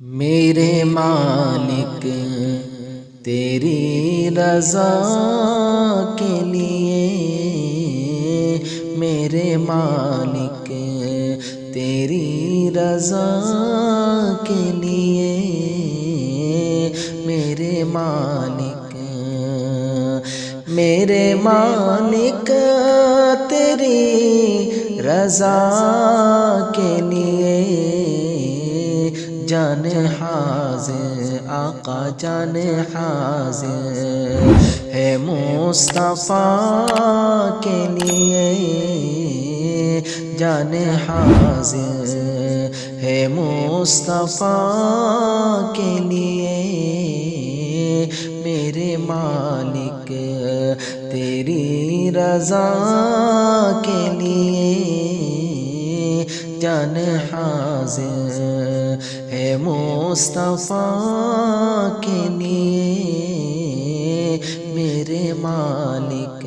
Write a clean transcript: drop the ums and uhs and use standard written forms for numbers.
میرے مالک تیری رضا کے لیے، میرے مالک تیری رضا کے لیے، میرے مالک تیری رضا کے لیے، جان حاضر آقا جان حاضر ہے مصطفیٰ کے لیے، جان حاضر ہے مصطفیٰ کے لیے، میرے مالک تیری رضا کے لیے، جان حاضر ہے مصطفیٰ کے لیے، میرے مالک